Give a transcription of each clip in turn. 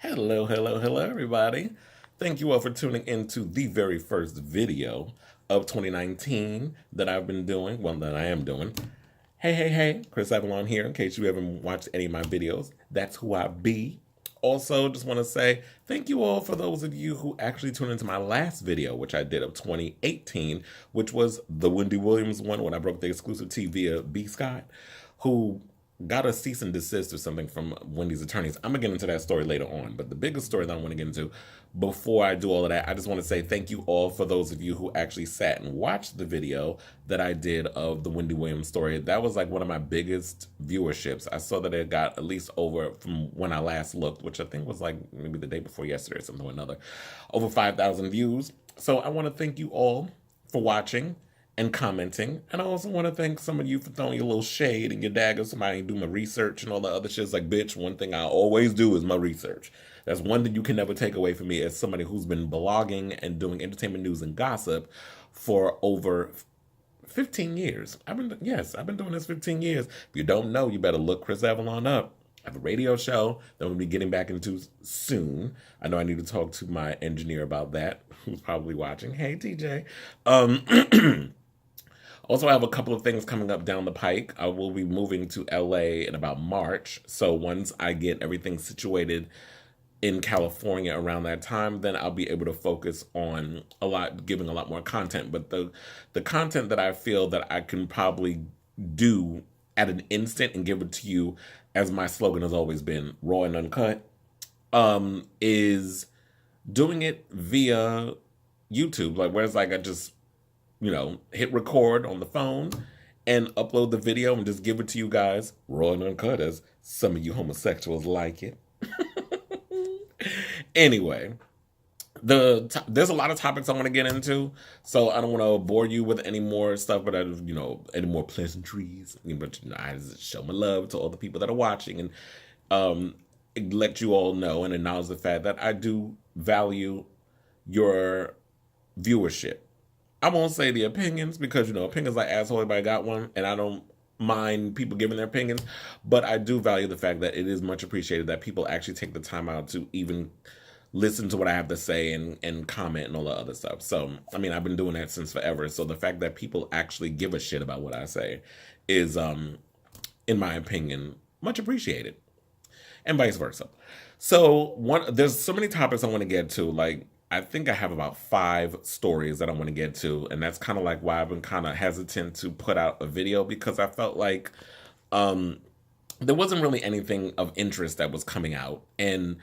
Hello, hello, hello, everybody. Thank you all for tuning into the very first video of 2019 that I've been doing. Well, that I am doing. Hey, hey, hey, Chris Avalon here. In case you haven't watched any of my videos, that's who I be. Also, just want to say thank you all for those of you who actually tuned into my last video, which I did of 2018, which was the Wendy Williams one when I broke the exclusive T via B. Scott, who got a cease and desist or something from Wendy's attorneys. I'm gonna get into that story later on, but the biggest story that I want to get into before I do all of that, I just want to say thank you all for those of you who actually sat and watched the video that I did of the Wendy Williams story. That was like one of my biggest viewerships. I saw that it got at least over, from when I last looked, which I think was like maybe the day before yesterday or something or another, over 5,000 views. So I want to thank you all for watching and commenting. And I also want to thank some of you for throwing your little shade and your dagger. Somebody do my research and all the other shit. It's like, bitch, one thing I always do is my research. That's one thing you can never take away from me as somebody who's been blogging and doing entertainment news and gossip for over 15 years. I've been doing this 15 years. If you don't know, you better look Chris Avalon up. I have a radio show that we'll be getting back into soon. I know I need to talk to my engineer about that, who's probably watching. Hey, TJ. Also, I have a couple of things coming up down the pike. I will be moving to LA in about March. So once I get everything situated in California around that time, then I'll be able to focus on giving a lot more content. But the content that I feel that I can probably do at an instant and give it to you, as my slogan has always been, raw and uncut, is doing it via YouTube. Like, whereas like I just hit record on the phone and upload the video and just give it to you guys raw and uncut, as some of you homosexuals like it. Anyway, there's a lot of topics I want to get into, so I don't want to bore you with any more stuff, but any more pleasantries. But I just show my love to all the people that are watching and let you all know and acknowledge the fact that I do value your viewership. I won't say the opinions because, opinions like asshole, everybody got one, and I don't mind people giving their opinions, but I do value the fact that it is much appreciated that people actually take the time out to even listen to what I have to say and comment and all the other stuff. So, I mean, I've been doing that since forever. So the fact that people actually give a shit about what I say is, in my opinion, much appreciated, and vice versa. So there's so many topics I want to get to. Like, I think I have about 5 stories that I want to get to, and that's kind of like why I've been kind of hesitant to put out a video, because I felt like there wasn't really anything of interest that was coming out. And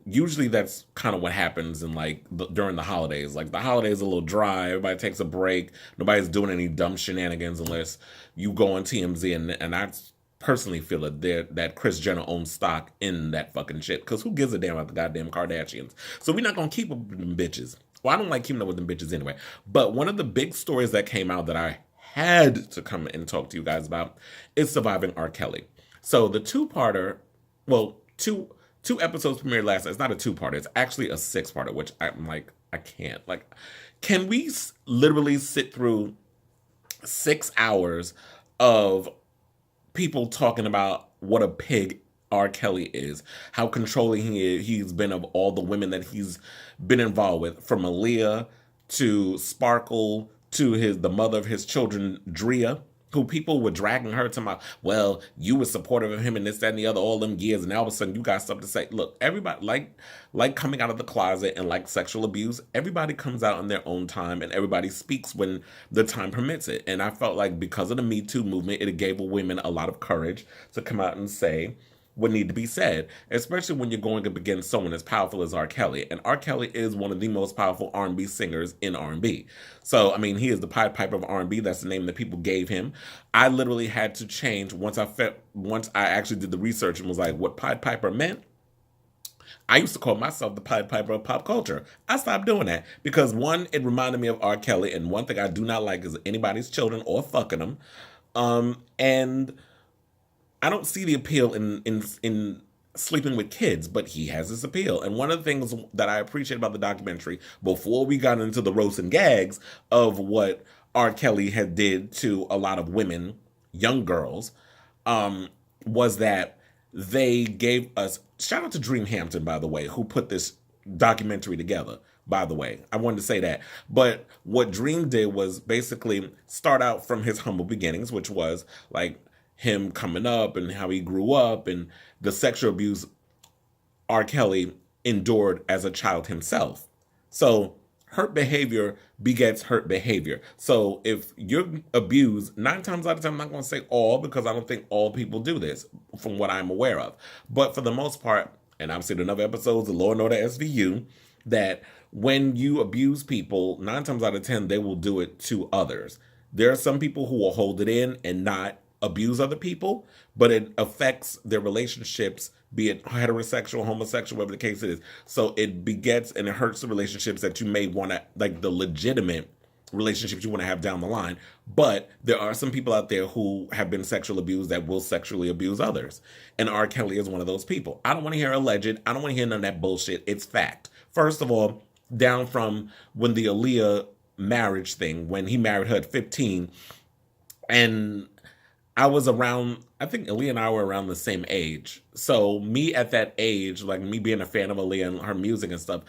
usually that's kind of what happens in during the holidays. Like, the holidays are a little dry, everybody takes a break, nobody's doing any dumb shenanigans unless you go on TMZ, and I personally feel that Kris Jenner owns stock in that fucking shit, because who gives a damn about the goddamn Kardashians? So we're not gonna keep up with them bitches. Well, I don't like keeping up with them bitches anyway. But one of the big stories that came out that I had to come and talk to you guys about is surviving R. Kelly. So the two-parter, well, two episodes premiered last night. It's not a two-parter, it's actually a 6-parter, which I'm like, I can't. Like, can we literally sit through 6 hours of people talking about what a pig R. Kelly is, how controlling he's been of all the women that he's been involved with, from Aaliyah to Sparkle to the mother of his children, Drea, who people were dragging her to well, you were supportive of him and this, that, and the other all them years, and all of a sudden you got something to say. Look, everybody, like coming out of the closet and like sexual abuse, everybody comes out in their own time, and everybody speaks when the time permits it. And I felt like because of the Me Too movement, it gave women a lot of courage to come out and say what need to be said, especially when you're going up against someone as powerful as R. Kelly. And R. Kelly is one of the most powerful R&B singers in R&B. So, I mean, he is the Pied Piper of R&B. That's the name that people gave him. I literally had to change once I actually did the research and was like, what Pied Piper meant. I used to call myself the Pied Piper of pop culture. I stopped doing that because, one, it reminded me of R. Kelly, and one thing I do not like is anybody's children or fucking them. And I don't see the appeal in sleeping with kids, but he has his appeal. And one of the things that I appreciate about the documentary, before we got into the roast and gags of what R. Kelly had did to a lot of women, young girls, was that they gave us, shout out to Dream Hampton, by the way, who put this documentary together, by the way. I wanted to say that. But what Dream did was basically start out from his humble beginnings, which was like him coming up and how he grew up and the sexual abuse R. Kelly endured as a child himself. So hurt behavior begets hurt behavior. So if you're abused, 9 times out of 10, I'm not going to say all because I don't think all people do this from what I'm aware of. But for the most part, and I've seen enough episodes of Law and Order SVU, that when you abuse people, 9 times out of 10, they will do it to others. There are some people who will hold it in and not abuse other people, but it affects their relationships, be it heterosexual, homosexual, whatever the case is. So it begets and it hurts the relationships that you may want to, like the legitimate relationships you want to have down the line. But there are some people out there who have been sexually abused that will sexually abuse others. And R. Kelly is one of those people. I don't want to hear alleged. I don't want to hear none of that bullshit. It's fact. First of all, down from when the Aaliyah marriage thing, when he married her at 15, and I was around, I think Aaliyah and I were around the same age. So me at that age, like me being a fan of Aaliyah and her music and stuff,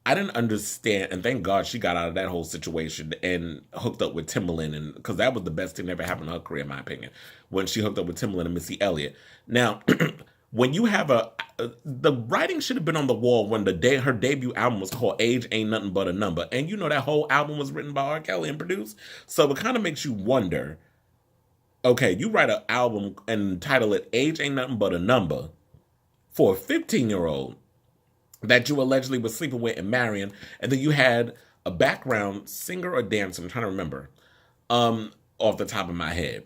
I didn't understand, and thank God she got out of that whole situation and hooked up with Timbaland, and because that was the best thing that ever happened to her career, in my opinion, when she hooked up with Timbaland and Missy Elliott. Now, when you have the writing should have been on the wall when her debut album was called Age Ain't Nothing But a Number, and you know that whole album was written by R. Kelly and produced, so it kind of makes you wonder, okay, you write an album and title it Age Ain't Nothing But a Number for a 15-year-old that you allegedly was sleeping with and marrying, and then you had a background singer or dancer, I'm trying to remember, off the top of my head,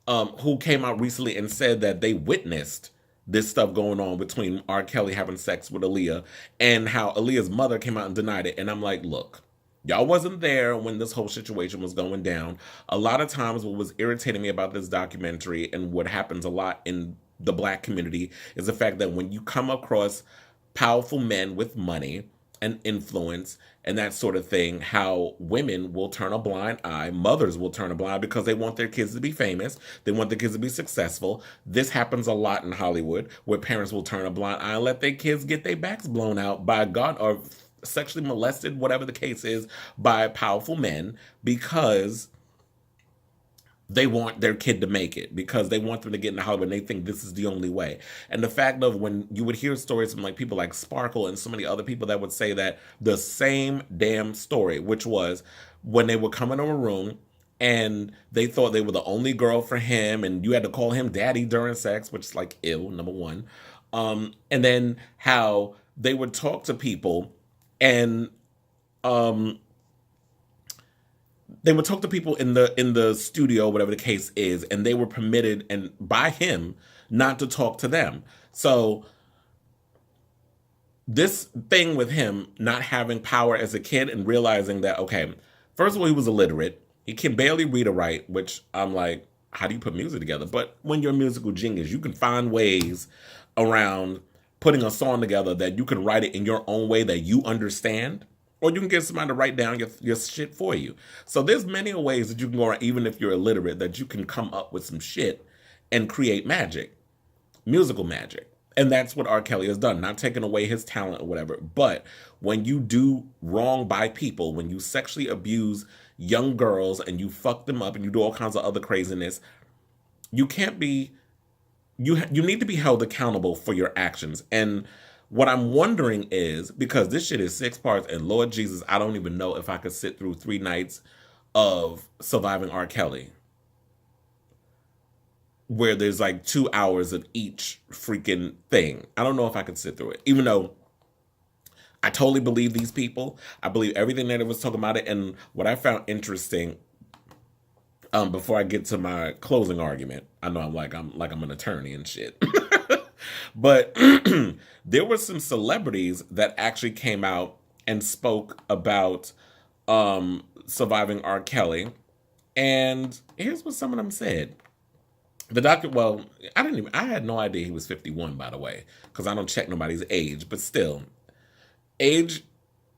who came out recently and said that they witnessed this stuff going on between R. Kelly having sex with Aaliyah and how Aaliyah's mother came out and denied it. And I'm like, look, y'all wasn't there when this whole situation was going down. A lot of times what was irritating me about this documentary and what happens a lot in the Black community is the fact that when you come across powerful men with money and influence and that sort of thing, how women will turn a blind eye, mothers will turn a blind eye because they want their kids to be famous, they want their kids to be successful. This happens a lot in Hollywood where parents will turn a blind eye and let their kids get their backs blown out by God or sexually molested, whatever the case is, by powerful men because they want their kid to make it, because they want them to get into Hollywood and they think this is the only way. And the fact of when you would hear stories from like people like Sparkle and so many other people that would say that the same damn story, which was when they would come into a room and they thought they were the only girl for him and you had to call him daddy during sex, which is like ill, number one. And then how they would talk to people and they would talk to people in the studio, whatever the case is, and they were permitted and by him not to talk to them. So this thing with him not having power as a kid and realizing that, okay, first of all, he was illiterate. He can barely read or write, which I'm like, how do you put music together? But when you're a musical genius, you can find ways around putting a song together that you can write it in your own way that you understand. Or you can get somebody to write down your shit for you. So there's many ways that you can go around, even if you're illiterate, that you can come up with some shit and create magic, musical magic. And that's what R. Kelly has done, not taking away his talent or whatever. But when you do wrong by people, when you sexually abuse young girls and you fuck them up and you do all kinds of other craziness, you can't be, you need to be held accountable for your actions. And what I'm wondering is, because this shit is 6 parts, and Lord Jesus, I don't even know if I could sit through 3 nights of Surviving R. Kelly, where there's like 2 hours of each freaking thing. I don't know if I could sit through it, even though I totally believe these people. I believe everything that it was talking about it. And what I found interesting, before I get to my closing argument, I know I'm an attorney and shit. But there were some celebrities that actually came out and spoke about surviving R. Kelly. And here's what some of them said. The doctor, well, I had no idea he was 51, by the way, because I don't check nobody's age. But still, age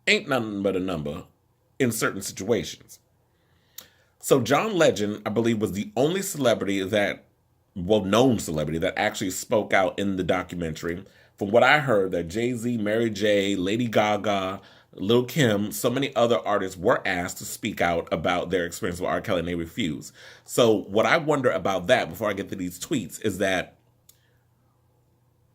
ain't nothing but a number in certain situations. So John Legend, I believe, was the only celebrity that known celebrity that actually spoke out in the documentary. From what I heard, that Jay-Z, Mary J, Lady Gaga, Lil Kim, so many other artists were asked to speak out about their experience with R. Kelly, and they refused. So what I wonder about that, before I get to these tweets, is that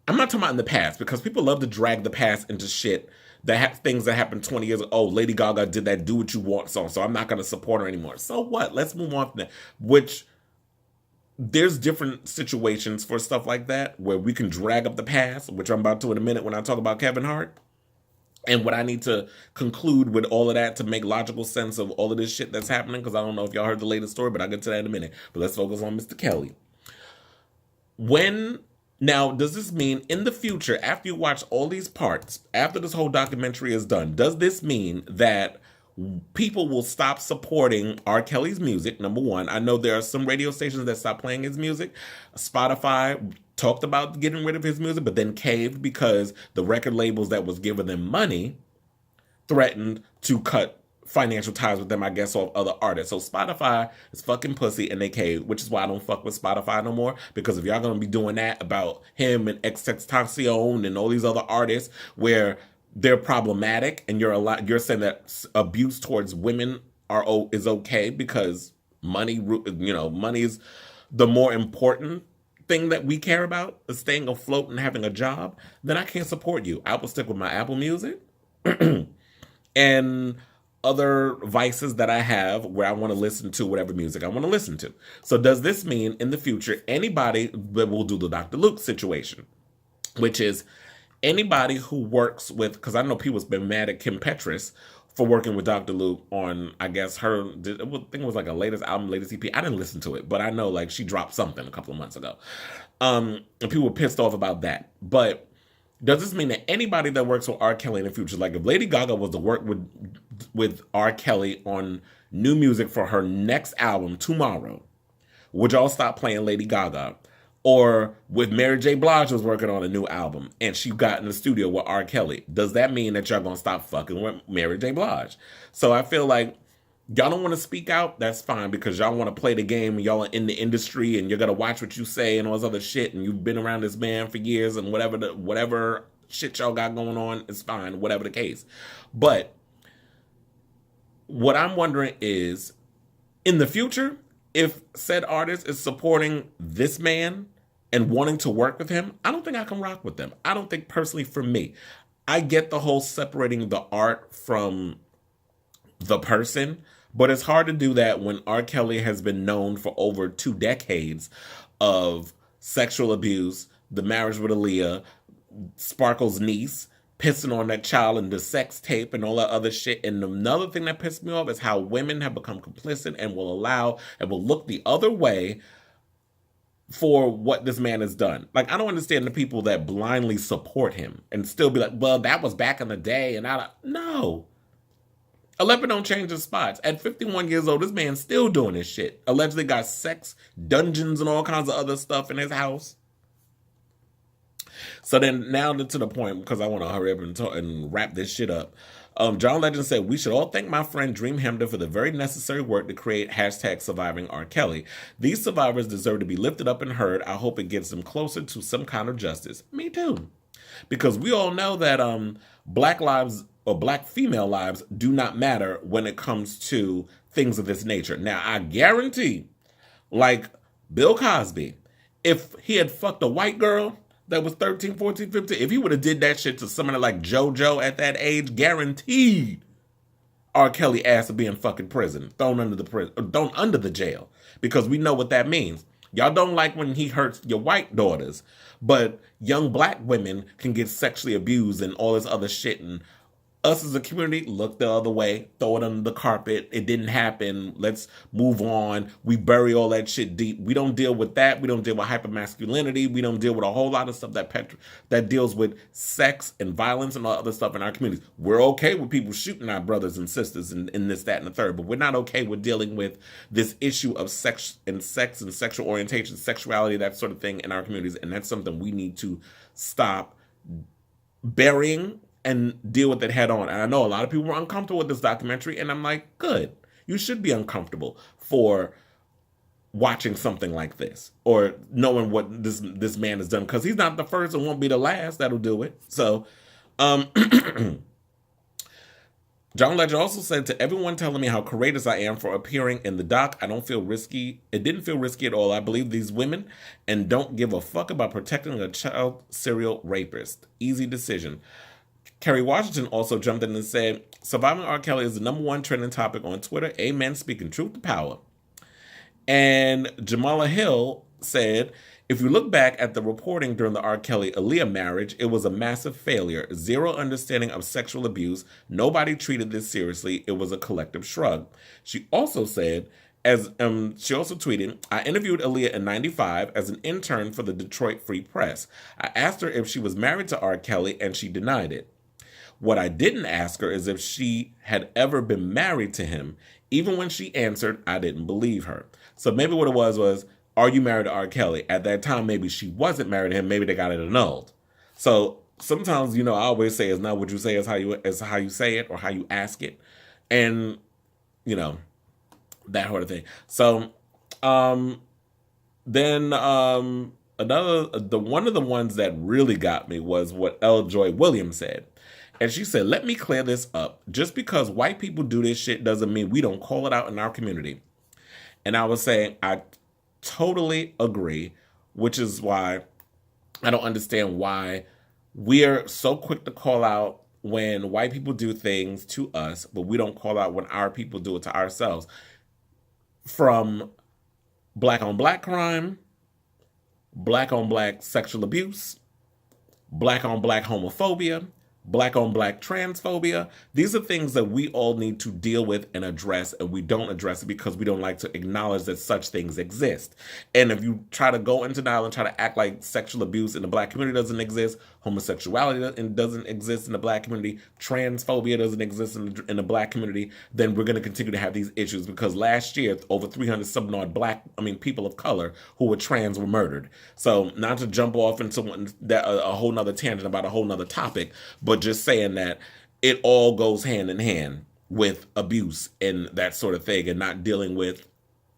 I'm not talking about in the past, because people love to drag the past into shit that things that happened 20 years ago. Oh, Lady Gaga did that "Do What You Want" song, so I'm not going to support her anymore. So what? Let's move on from that. Which, there's different situations for stuff like that where we can drag up the past, which I'm about to in a minute when I talk about Kevin Hart. And what I need to conclude with all of that to make logical sense of all of this shit that's happening, because I don't know if y'all heard the latest story, but I'll get to that in a minute. But let's focus on Mr. Kelly. Now, does this mean in the future, after you watch all these parts, after this whole documentary is done, does this mean that people will stop supporting R. Kelly's music? Number one, I know there are some radio stations that stopped playing his music. Spotify talked about getting rid of his music, but then caved because the record labels that was giving them money threatened to cut financial ties with them, I guess, or other artists. So Spotify is fucking pussy, and they caved, which is why I don't fuck with Spotify no more, because if y'all gonna be doing that about him and XXXTentacion and all these other artists where they're problematic, and you're saying that abuse towards women is okay because money is the more important thing that we care about, is staying afloat and having a job, then I can't support you. I will stick with my Apple Music and other vices that I have where I want to listen to whatever music I want to listen to. So does this mean in the future anybody that will do the Dr. Luke situation, which is anybody who works with, because I know people's been mad at Kim Petras for working with Dr. Luke on, I guess, I think it was like a latest album, latest EP. I didn't listen to it, but I know like she dropped something a couple of months ago. And people were pissed off about that. But does this mean that anybody that works with R. Kelly in the future, like if Lady Gaga was to work with R. Kelly on new music for her next album tomorrow, would y'all stop playing Lady Gaga? Or with Mary J. Blige was working on a new album and she got in the studio with R. Kelly, does that mean that y'all gonna stop fucking with Mary J. Blige? So I feel like y'all don't want to speak out, that's fine, because y'all want to play the game and y'all are in the industry and you're gonna watch what you say and all this other shit, and you've been around this man for years, and whatever shit y'all got going on is fine, whatever the case. But what I'm wondering is, in the future, if said artist is supporting this man and wanting to work with him, I don't think I can rock with them. I don't think, personally, for me, I get the whole separating the art from the person, but it's hard to do that when R. Kelly has been known for over 2 decades of sexual abuse, the marriage with Aaliyah, Sparkle's niece, pissing on that child in the sex tape and all that other shit. And another thing that pissed me off is how women have become complicit and will allow and will look the other way for what this man has done. Like, I don't understand the people that blindly support him and still be like, well, that was back in the day. And no. A leopard don't change his spots. At 51 years old, this man's still doing this shit. Allegedly got sex dungeons and all kinds of other stuff in his house. So then now to the point, because I want to hurry up and wrap this shit up. John Legend said, we should all thank my friend Dream Hamden for the very necessary work to create #surviving R. Kelly. These survivors deserve to be lifted up and heard. I hope it gets them closer to some kind of justice. Me too. Because we all know that black lives or black female lives do not matter when it comes to things of this nature. Now, I guarantee, like Bill Cosby, if he had fucked a white girl that was 13, 14, 15, if he would have did that shit to somebody like JoJo at that age, guaranteed R. Kelly ass to be in fucking prison, thrown under the jail, because we know what that means. Y'all don't like when he hurts your white daughters, but young black women can get sexually abused and all this other shit, and us as a community look the other way, throw it under the carpet. It didn't happen. Let's move on. We bury all that shit deep. We don't deal with that. We don't deal with hypermasculinity. We don't deal with a whole lot of stuff that deals with sex and violence and all other stuff in our communities. We're okay with people shooting our brothers and sisters and this, that, and the third, but we're not okay with dealing with this issue of sex and sexual orientation, sexuality, that sort of thing in our communities. And that's something we need to stop burying and deal with it head on. And I know a lot of people were uncomfortable with this documentary, and I'm like, good. You should be uncomfortable for watching something like this or knowing what this man has done, because he's not the first and won't be the last that'll do it. So John Legend also said, to everyone telling me how courageous I am for appearing in the doc, I don't feel risky. It didn't feel risky at all. I believe these women and don't give a fuck about protecting a child serial rapist. Easy decision. Kerry Washington also jumped in and said, surviving R. Kelly is the #1 trending topic on Twitter. Amen. Speaking truth to power. And Jamala Hill said, if you look back at the reporting during the R. Kelly-Aaliyah marriage, it was a massive failure. Zero understanding of sexual abuse. Nobody treated this seriously. It was a collective shrug. She also said, she also tweeted, I interviewed Aaliyah in '95 as an intern for the Detroit Free Press. I asked her if she was married to R. Kelly, and she denied it. What I didn't ask her is if she had ever been married to him. Even when she answered, I didn't believe her. So maybe what it was, are you married to R. Kelly? At that time, maybe she wasn't married to him. Maybe they got it annulled. So sometimes, I always say it's not what you say, it's how you say it or how you ask it. And, that sort of thing. So then one of the ones that really got me was what L. Joy Williams said. And she said, let me clear this up. Just because white people do this shit doesn't mean we don't call it out in our community. And I was saying, I totally agree, which is why I don't understand why we're so quick to call out when white people do things to us, but we don't call out when our people do it to ourselves. From black on black crime, black on black sexual abuse, black on black homophobia, black on black transphobia. These are things that we all need to deal with and address, and we don't address it because we don't like to acknowledge that such things exist. And if you try to go into denial and try to act like sexual abuse in the black community doesn't exist, homosexuality doesn't exist in the black community, transphobia doesn't exist in the black community, then we're going to continue to have these issues, because last year over 300 some-odd people of color who were trans were murdered. So not to jump off into a whole nother tangent about a whole nother topic, but just saying that it all goes hand in hand with abuse and that sort of thing, and not dealing with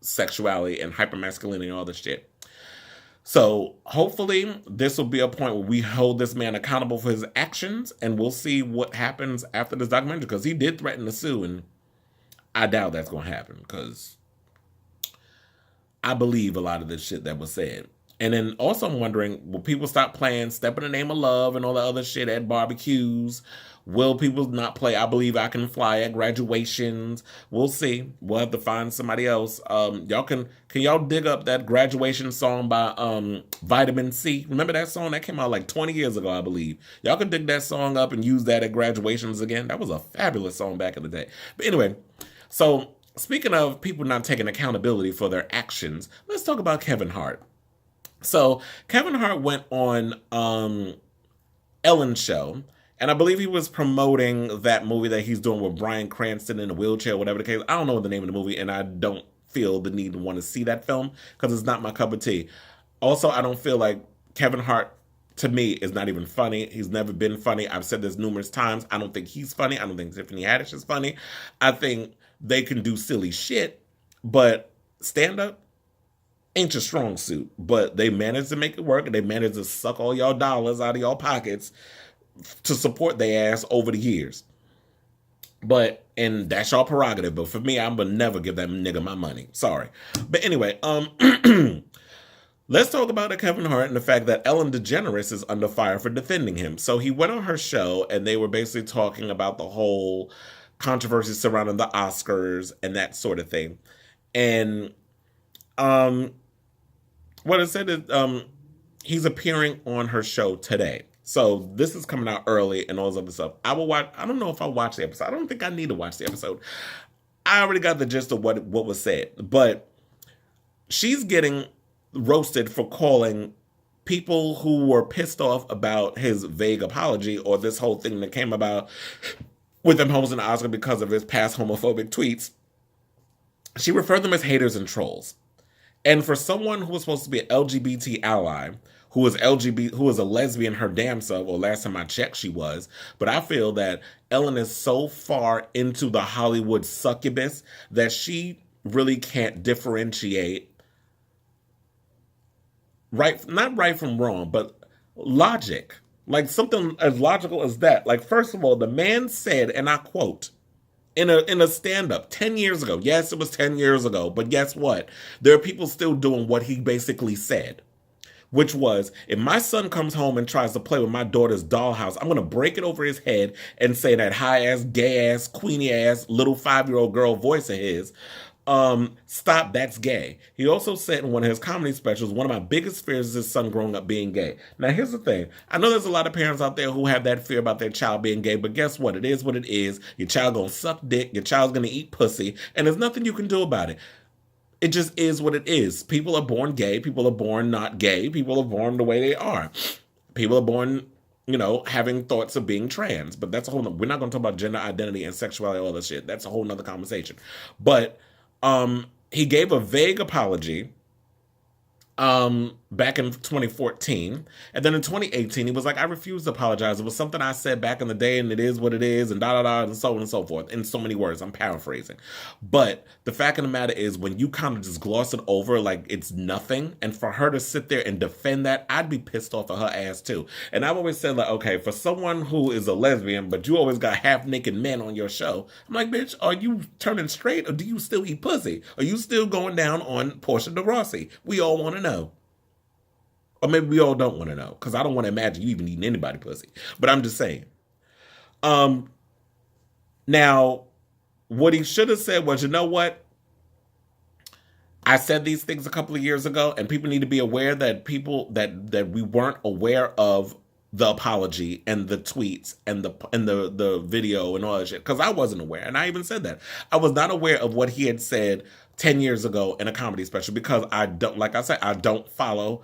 sexuality and hypermasculinity and all this shit. So hopefully this will be a point where we hold this man accountable for his actions, and we'll see what happens after this documentary, because he did threaten to sue, and I doubt that's going to happen, because I believe a lot of this shit that was said. And then also I'm wondering, will people stop playing Step in the Name of Love and all the other shit at barbecues? Will people not play I Believe I Can Fly at graduations? We'll see. We'll have to find somebody else. Y'all can y'all dig up that graduation song by Vitamin C? Remember that song? That came out like 20 years ago, I believe. Y'all can dig that song up and use that at graduations again. That was a fabulous song back in the day. But anyway, so speaking of people not taking accountability for their actions, let's talk about Kevin Hart. So Kevin Hart went on Ellen's show, and I believe he was promoting that movie that he's doing with Bryan Cranston in a wheelchair, whatever the case. I don't know the name of the movie, and I don't feel the need to want to see that film because it's not my cup of tea. Also, I don't feel like Kevin Hart, to me, is not even funny. He's never been funny. I've said this numerous times. I don't think he's funny. I don't think Tiffany Haddish is funny. I think they can do silly shit, but stand-up ain't your strong suit. But they managed to make it work, and they managed to suck all y'all dollars out of y'all pockets to support their ass over the years. And that's y'all prerogative. But for me, I'm gonna never give that nigga my money. Sorry. But anyway, let's talk about Kevin Hart and the fact that Ellen DeGeneres is under fire for defending him. So he went on her show, and they were basically talking about the whole controversy surrounding the Oscars and that sort of thing. And what I said is he's appearing on her show today. So this is coming out early and all this other stuff. I don't know if I'll watch the episode. I don't think I need to watch the episode. I already got the gist of what was said. But she's getting roasted for calling people who were pissed off about his vague apology, or this whole thing that came about with him hosting the Oscar because of his past homophobic tweets. She referred them as haters and trolls. And for someone who was supposed to be an LGBT ally, who was a lesbian her damn self, or last time I checked she was, but I feel that Ellen is so far into the Hollywood succubus that she really can't differentiate right, not right from wrong, but logic. Like something as logical as that. Like, first of all, the man said, and I quote, in a stand-up 10 years ago. Yes, it was 10 years ago, but guess what? There are people still doing what he basically said, which was, if my son comes home and tries to play with my daughter's dollhouse, I'm going to break it over his head and say that high-ass, gay-ass, queenie-ass, little 5-year-old girl voice of his, stop, that's gay. He also said in one of his comedy specials, one of my biggest fears is his son growing up being gay. Now, here's the thing. I know there's a lot of parents out there who have that fear about their child being gay, but guess what? It is what it is. Your child gonna suck dick. Your child's gonna eat pussy, and there's nothing you can do about it. It just is what it is. People are born gay. People are born not gay. People are born the way they are. People are born, having thoughts of being trans. But that's a whole nother, we're not going to talk about gender identity and sexuality, all that shit. That's a whole nother conversation. But he gave a vague apology back in 2014, and then in 2018 he was like, I refuse to apologize. It was something I said back in the day, and it is what it is, and and so on and so forth, in so many words. I'm paraphrasing, but the fact of the matter is, when you kind of just gloss it over like it's nothing, and for her to sit there and defend that, I'd be pissed off at her ass too. And I've always said, like, okay, for someone who is a lesbian, but you always got half naked men on your show, I'm like, bitch, are you turning straight, or do you still eat pussy? Are you still going down on Portia de Rossi? We all want to know. Or maybe we all don't want to know, because I don't want to imagine you even eating anybody pussy. But I'm just saying. Now, what he should have said was, you know what? I said these things a couple of years ago, and people need to be aware that that we weren't aware of the apology and the tweets and the video and all that shit, because I wasn't aware. And I even said that. I was not aware of what he had said 10 years ago in a comedy special, because I don't, like I said, I don't follow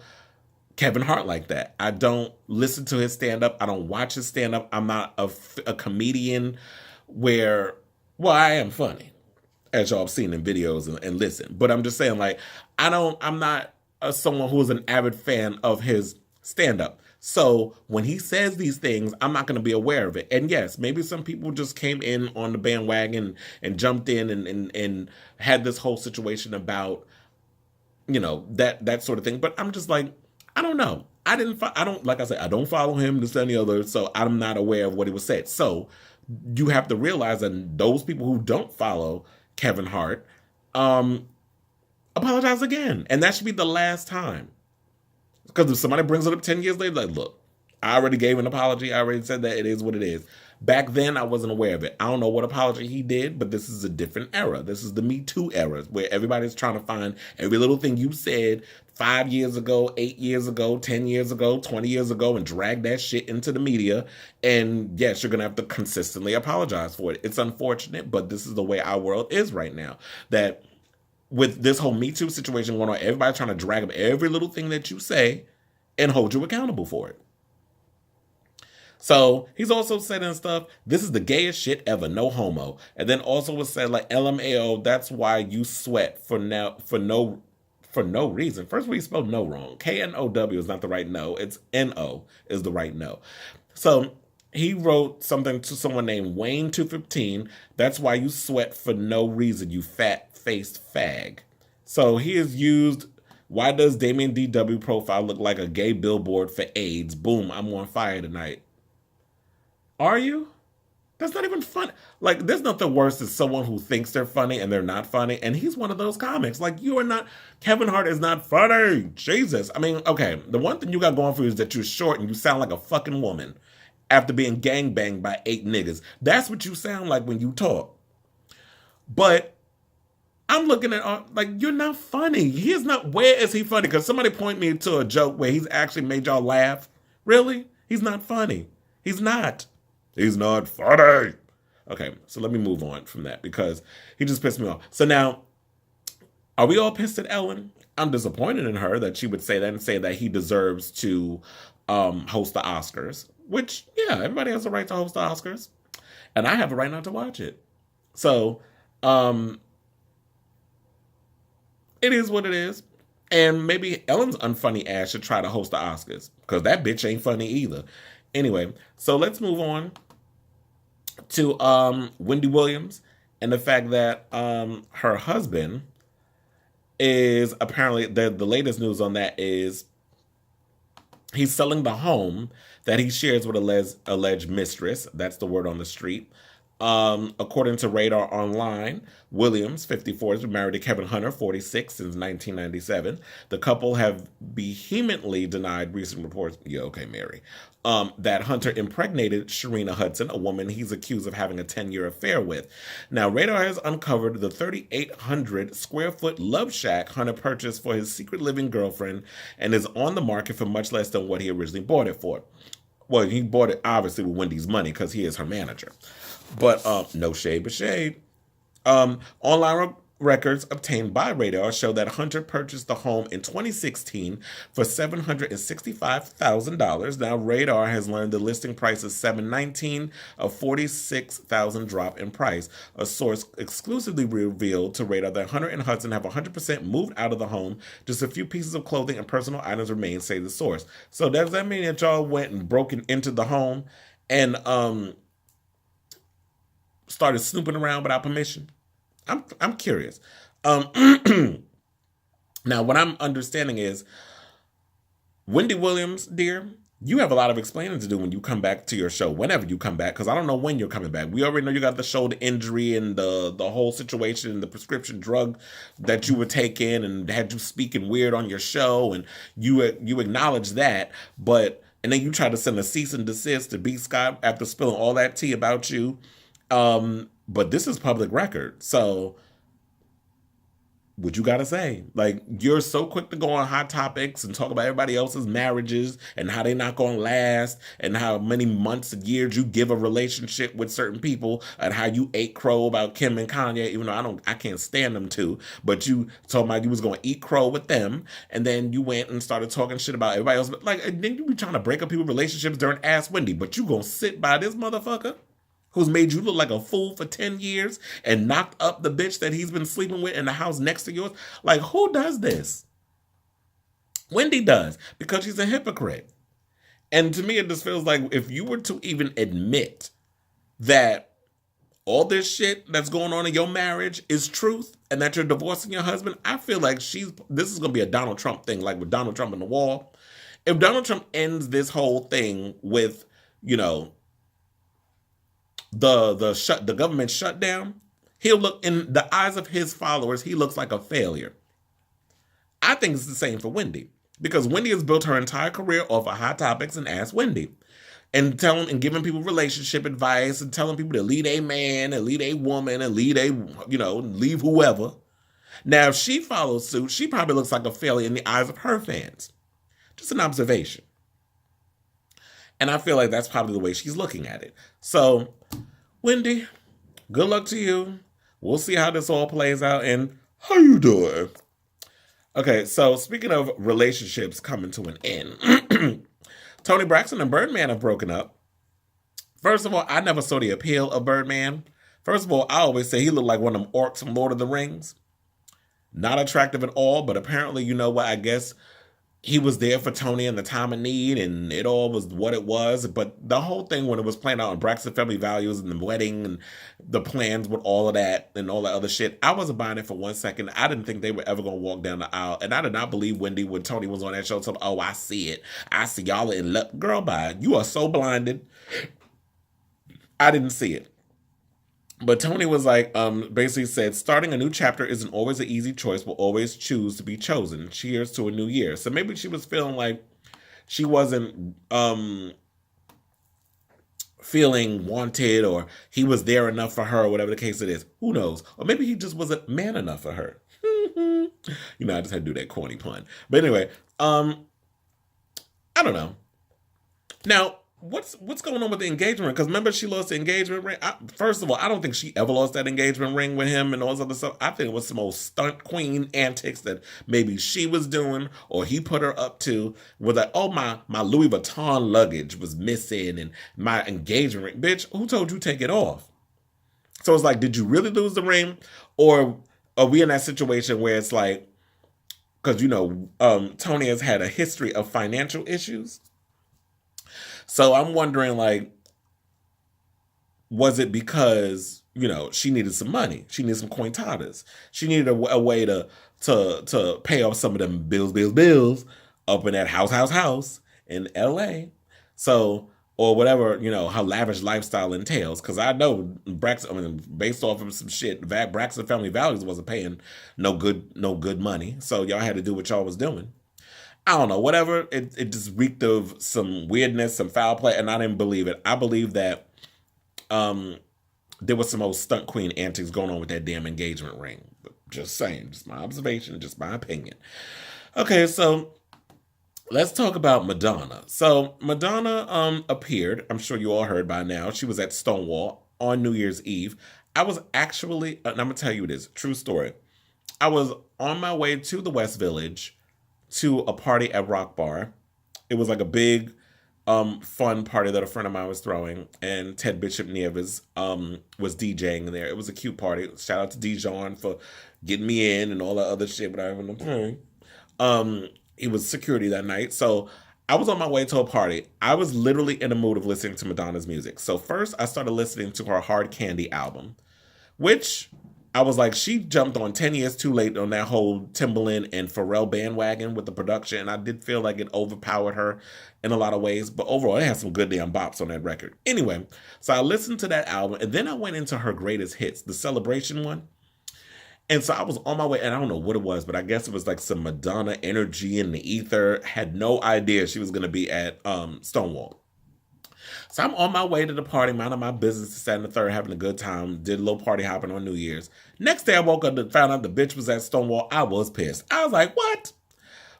Kevin Hart like that. I don't listen to his stand-up. I don't watch his stand-up. I'm not a comedian where, well, I am funny, as y'all have seen in videos and listen. But I'm just saying, like, I'm not someone who is an avid fan of his stand-up. So when he says these things, I'm not going to be aware of it. And yes, maybe some people just came in on the bandwagon and jumped in and had this whole situation about, that sort of thing. But I'm just like, I don't know. Like I said, I don't follow him, this and the other, so I'm not aware of what he was said. So you have to realize that those people who don't follow Kevin Hart, apologize again. And that should be the last time. Because if somebody brings it up 10 years later, like, look, I already gave an apology. I already said that it is what it is. Back then, I wasn't aware of it. I don't know what apology he did, but this is a different era. This is the Me Too era, where everybody's trying to find every little thing you said 5 years ago, 8 years ago, 10 years ago, 20 years ago, and drag that shit into the media. And yes, you're going to have to consistently apologize for it. It's unfortunate, but this is the way our world is right now. That with this whole Me Too situation going on, everybody's trying to drag up every little thing that you say and hold you accountable for it. So he's also said and stuff, this is the gayest shit ever, no homo. And then also was said, like, LMAO, that's why you sweat for no reason. First of all, you spelled no wrong. KNOW is not the right no. It's NO is the right no. So he wrote something to someone named Wayne215. That's why you sweat for no reason, you fat-faced fag. So he has used, why does Damien DW profile look like a gay billboard for AIDS? Boom, I'm on fire tonight. Are you? That's not even funny. Like, there's nothing worse than someone who thinks they're funny and they're not funny. And he's one of those comics. Like, you are not, Kevin Hart is not funny. Jesus. I mean, okay, the one thing you got going for you is that you're short and you sound like a fucking woman after being gangbanged by 8 niggas. That's what you sound like when you talk. But I'm looking at, like, you're not funny. He is not, where is he funny? Because somebody point me to a joke where he's actually made y'all laugh. Really? He's not funny. He's not. He's not funny. Okay, so let me move on from that because he just pissed me off. So now, are we all pissed at Ellen? I'm disappointed in her that she would say that and say that he deserves to host the Oscars. Which, yeah, everybody has a right to host the Oscars. And I have a right not to watch it. So, it is what it is. And maybe Ellen's unfunny ass should try to host the Oscars. Because that bitch ain't funny either. Anyway, so let's move on to Wendy Williams and the fact that her husband is apparently, the latest news on that is He's selling the home that he shares with alleged mistress. That's the word on the street. According to Radar Online, Williams, 54, has been married to Kevin Hunter, 46, since 1997. The couple have vehemently denied recent reports. Yeah, okay, Mary. That Hunter impregnated Sharina Hudson, a woman he's accused of having a 10-year affair with. Now, Radar has uncovered the 3,800 square foot love shack Hunter purchased for his secret living girlfriend and is on the market for much less than what he originally bought it for. Well, he bought it obviously with Wendy's money because he is her manager. But no shade, but shade. Online records obtained by Radar show that Hunter purchased the home in 2016 for $765,000. Now, Radar has learned the listing price is $719, a $46,000 drop in price. A source exclusively revealed to Radar that Hunter and Hudson have 100% moved out of the home. Just a few pieces of clothing and personal items remain, say the source. So does that mean that y'all went and broke into the home and started snooping around without permission? I'm curious. Now, what I'm understanding is, Wendy Williams, dear, you have a lot of explaining to do when you come back to your show, whenever you come back, because I don't know when you're coming back. We already know you got the shoulder injury and the whole situation and the prescription drug that you were taking and had you speaking weird on your show, and you acknowledge that, and then you try to send a cease and desist to B. Scott after spilling all that tea about you. But this is public record. So what you gotta say? Like, you're so quick to go on Hot Topics and talk about everybody else's marriages and how they're not gonna last and how many months and years you give a relationship with certain people and how you ate crow about Kim and Kanye, even though I can't stand them too, but you told me you was gonna eat crow with them, and then you went and started talking shit about everybody else. Like, and then you be trying to break up people's relationships during Ask Wendy, but you gonna sit by this motherfucker who's made you look like a fool for 10 years and knocked up the bitch that he's been sleeping with in the house next to yours? Like, who does this? Wendy does, because she's a hypocrite. And to me, it just feels like if you were to even admit that all this shit that's going on in your marriage is truth and that you're divorcing your husband, I feel like this is going to be a Donald Trump thing, like with Donald Trump in the wall. If Donald Trump ends this whole thing with, the government shutdown, he'll look, in the eyes of his followers, he looks like a failure. I think it's the same for Wendy, because Wendy has built her entire career off of Hot Topics and Ask Wendy, and telling and giving people relationship advice and telling people to lead a man and lead a woman and leave whoever. Now, if she follows suit, she probably looks like a failure in the eyes of her fans. Just an observation. And I feel like that's probably the way she's looking at it. So, Wendy, good luck to you. We'll see how this all plays out. And how you doing? Okay, so speaking of relationships coming to an end, Toni Braxton and Birdman have broken up. First of all, I never saw the appeal of Birdman. First of all, I always say he looked like one of them orcs from Lord of the Rings. Not attractive at all, but apparently, you know what, I guess he was there for Toni in the time of need, and it all was what it was. But the whole thing, when it was playing out on Braxton Family Values and the wedding and the plans with all of that and all that other shit, I wasn't buying it for 1 second. I didn't think they were ever going to walk down the aisle. And I did not believe Wendy, when Toni was on that show, told, oh, I see it. I see y'all in love. Girl, bye. You are so blinded. I didn't see it. But Toni was like, basically said, starting a new chapter isn't always an easy choice. We'll always choose to be chosen. Cheers to a new year. So maybe she was feeling like she wasn't feeling wanted, or he was there enough for her, or whatever the case it is. Who knows? Or maybe he just wasn't man enough for her. I just had to do that corny pun. But anyway, I don't know. Now, what's going on with the engagement ring? Because remember, she lost the engagement ring. First of all, I don't think she ever lost that engagement ring with him and all this other stuff. I think it was some old stunt queen antics that maybe she was doing or he put her up to. With like, oh, my Louis Vuitton luggage was missing and my engagement ring. Bitch, who told you to take it off? So it's like, did you really lose the ring? Or are we in that situation where it's like, because, Toni has had a history of financial issues. So I'm wondering, like, was it because, she needed some money? She needed some cointadas. She needed a way to pay off some of them bills up in that house, in LA. So, or whatever, her lavish lifestyle entails. Because I know Braxton, based off of some shit, Braxton Family Values wasn't paying no good money. So y'all had to do what y'all was doing. I don't know, whatever. It just reeked of some weirdness, some foul play, and I didn't believe it. I believe that um, there was some old stunt queen antics going on with that damn engagement ring. But just saying, just my observation, just my opinion. Okay, so let's talk about Madonna. So Madonna appeared. I'm sure you all heard by now. She was at Stonewall on New Year's Eve. I was actually, and I'm gonna tell you this true story. I was on my way to the West Village to a party at Rock Bar. It was like a big, fun party that a friend of mine was throwing, and Ted Bishop Nieves was DJing there. It was a cute party. Shout out to Dijon for getting me in and all that other shit without having to pay. It was security that night, so I was on my way to a party. I was literally in the mood of listening to Madonna's music. So first, I started listening to her Hard Candy album, which I was like, she jumped on 10 years too late on that whole Timbaland and Pharrell bandwagon with the production. And I did feel like it overpowered her in a lot of ways. But overall, it had some good damn bops on that record. Anyway, so I listened to that album. And then I went into her greatest hits, the Celebration one. And so I was on my way, and I don't know what it was, but I guess it was like some Madonna energy in the ether. Had no idea she was going to be at Stonewall. So I'm on my way to the party, minding my business, this, that, and the third, having a good time. Did a little party hopping on New Year's. Next day I woke up and found out the bitch was at Stonewall. I was pissed. I was like, what?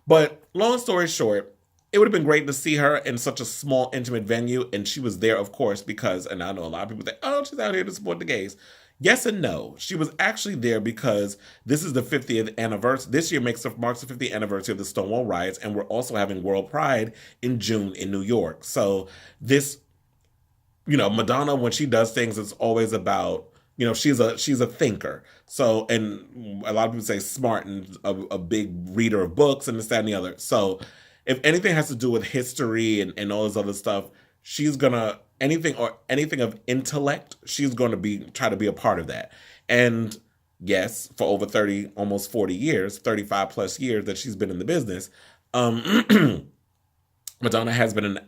But long story short, it would have been great to see her in such a small, intimate venue. And she was there, of course, because, and I know a lot of people think, oh, she's out here to support the gays. Yes and no. She was actually there because this is the 50th anniversary. This year marks the 50th anniversary of the Stonewall riots, and we're also having World Pride in June in New York. So this, Madonna, when she does things, it's always about, she's a thinker. So, and a lot of people say smart and a big reader of books and this, that, and the other. So if anything has to do with history and all this other stuff, she's gonna anything of intellect, she's going to try to be a part of that. And yes, for over 30, almost 40 years, 35 plus years that she's been in the business, Madonna has been an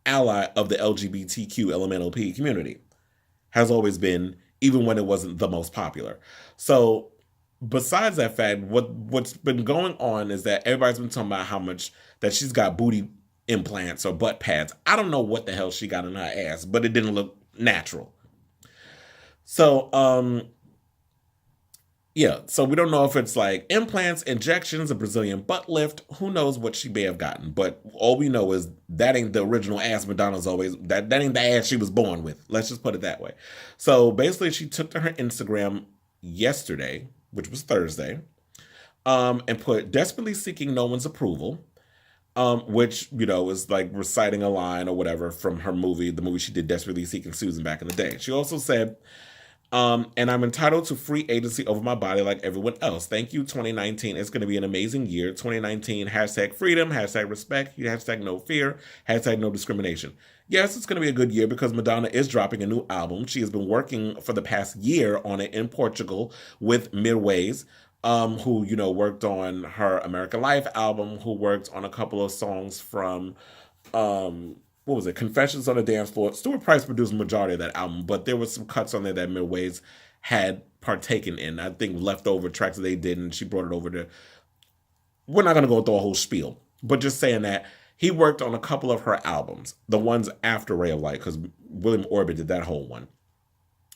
ally of the LGBTQ LMNOP community. Has always been, even when it wasn't the most popular. So besides that fact, what's been going on is that everybody's been talking about how much that she's got booty implants or butt pads. I don't know what the hell she got in her ass, but it didn't look natural. So, yeah. So we don't know if it's like implants, injections, a Brazilian butt lift. Who knows what she may have gotten? But all we know is that ain't the original ass Madonna's always, that ain't the ass she was born with. Let's just put it that way. So basically she took to her Instagram yesterday, which was Thursday, and put desperately seeking no one's approval. Which, is like reciting a line or whatever from her movie, the movie she did, Desperately Seeking Susan, back in the day. She also said, and I'm entitled to free agency over my body like everyone else. Thank you, 2019. It's going to be an amazing year. 2019, hashtag freedom, hashtag respect, hashtag no fear, hashtag no discrimination. Yes, it's going to be a good year because Madonna is dropping a new album. She has been working for the past year on it in Portugal with Midways, who, worked on her American Life album, who worked on a couple of songs from, what was it, Confessions on the Dance Floor. Stuart Price produced the majority of that album, but there was some cuts on there that Midways had partaken in. I think leftover tracks that they did, and she brought it over to, we're not going to go through a whole spiel, but just saying that he worked on a couple of her albums, the ones after Ray of Light, because William Orbit did that whole one.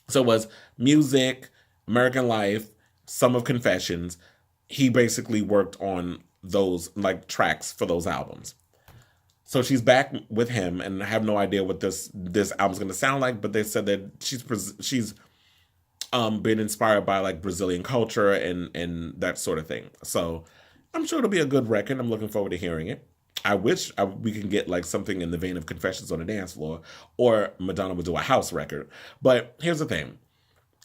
So it was Music, American Life, some of Confessions. He basically worked on those like tracks for those albums. So she's back with him, and I have no idea what this album's going to sound like, but they said that she's been inspired by like Brazilian culture and that sort of thing. So I'm sure it'll be a good record. I'm looking forward to hearing it. I wish we can get like something in the vein of Confessions on the Dance Floor, or Madonna would do a house record. But here's the thing.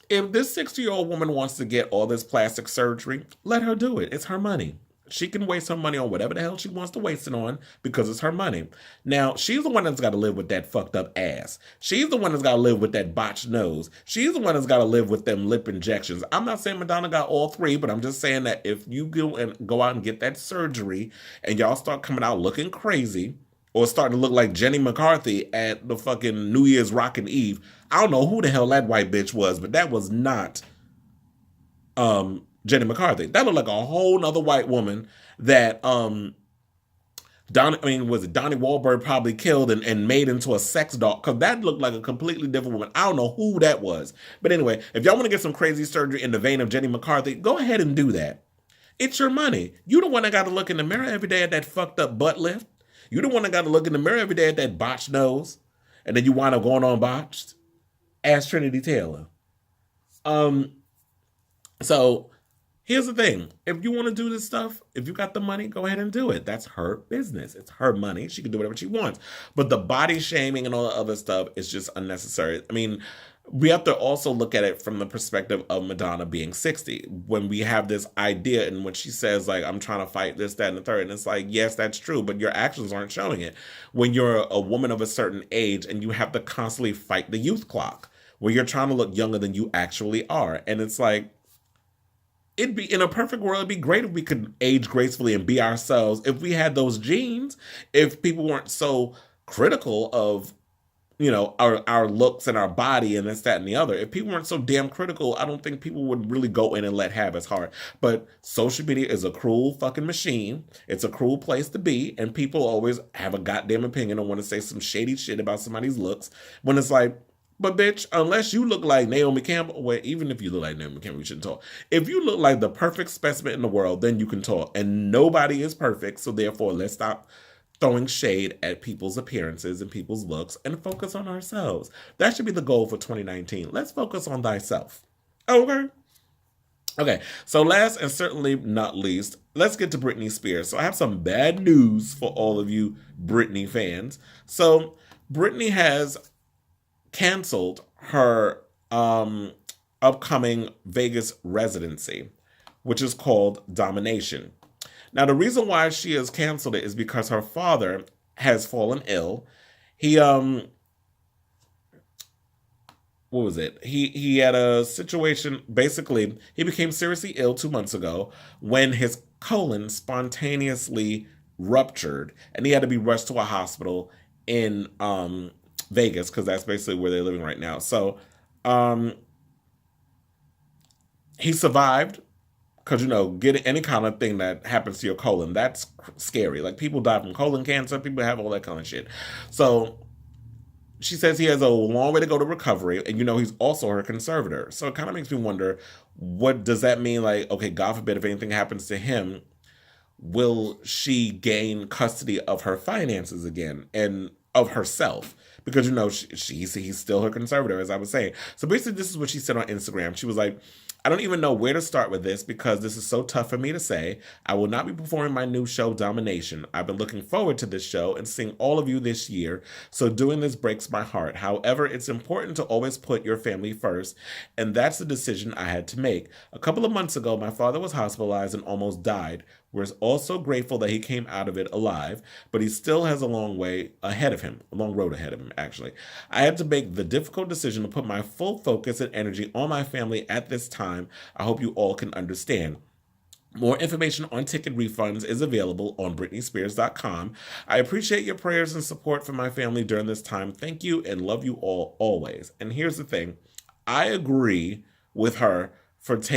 If this 60-year-old woman wants to get all this plastic surgery, let her do it. It's her money. She can waste her money on whatever the hell she wants to waste it on because it's her money. Now, she's the one that's got to live with that fucked up ass. She's the one that's got to live with that botched nose. She's the one that's got to live with them lip injections. I'm not saying Madonna got all three, but I'm just saying that if you go out and get that surgery and y'all start coming out looking crazy, or starting to look like Jenny McCarthy at the fucking New Year's Rockin' Eve. I don't know who the hell that white bitch was, but that was not Jenny McCarthy. That looked like a whole nother white woman that was it Donnie Wahlberg probably killed and made into a sex doll, because that looked like a completely different woman. I don't know who that was. But anyway, if y'all want to get some crazy surgery in the vein of Jenny McCarthy, go ahead and do that. It's your money. You the one that got to look in the mirror every day at that fucked up butt lift. You the one that got to look in the mirror every day at that botched nose. And then you wind up going on botched. Ask Trinity Taylor. So here's the thing. If you want to do this stuff, if you got the money, go ahead and do it. That's her business. It's her money. She can do whatever she wants. But the body shaming and all the other stuff is just unnecessary. I mean, we have to also look at it from the perspective of Madonna being 60. When we have this idea and when she says, like, I'm trying to fight this, that, and the third. And it's like, yes, that's true, but your actions aren't showing it. When you're a woman of a certain age and you have to constantly fight the youth clock, where you're trying to look younger than you actually are. And it's like, it'd be, in a perfect world, it'd be great if we could age gracefully and be ourselves. If we had those genes, if people weren't so critical of, you know, our looks and our body and this, that, and the other. If people weren't so damn critical, I don't think people would really go in and let have as hard. But social media is a cruel fucking machine. It's a cruel place to be. And people always have a goddamn opinion and want to say some shady shit about somebody's looks. When it's like, but bitch, unless you look like Naomi Campbell, well, even if you look like Naomi Campbell, you shouldn't talk. If you look like the perfect specimen in the world, then you can talk. And nobody is perfect. So therefore, let's stop throwing shade at people's appearances and people's looks and focus on ourselves. That should be the goal for 2019. Let's focus on thyself. Okay, so last and certainly not least, let's get to Britney Spears. So I have some bad news for all of you Britney fans. So Britney has canceled her upcoming Vegas residency, which is called Domination. Now, the reason why she has canceled it is because her father has fallen ill. He, what was it? He had a situation, basically, he became seriously ill 2 months ago when his colon spontaneously ruptured and he had to be rushed to a hospital in Vegas, because that's basically where they're living right now. So, he survived. Because, you know, getting any kind of thing that happens to your colon, that's scary. Like, people die from colon cancer. People have all that kind of shit. So she says he has a long way to go to recovery. And, you know, he's also her conservator. So it kind of makes me wonder, what does that mean? Like, okay, God forbid, if anything happens to him, will she gain custody of her finances again and of herself? Because, you know, he's still her conservator, as I was saying. So basically, this is what she said on Instagram. She was like, I don't even know where to start with this because this is so tough for me to say. I will not be performing my new show, Domination. I've been looking forward to this show and seeing all of you this year, so doing this breaks my heart. However, it's important to always put your family first, and that's the decision I had to make. A couple of months ago, my father was hospitalized and almost died. We're also grateful that he came out of it alive, but he still has a long road ahead of him, actually. I had to make the difficult decision to put my full focus and energy on my family at this time. I hope you all can understand. More information on ticket refunds is available on BritneySpears.com. I appreciate your prayers and support for my family during this time. Thank you and love you all always. And here's the thing. I agree with her for taking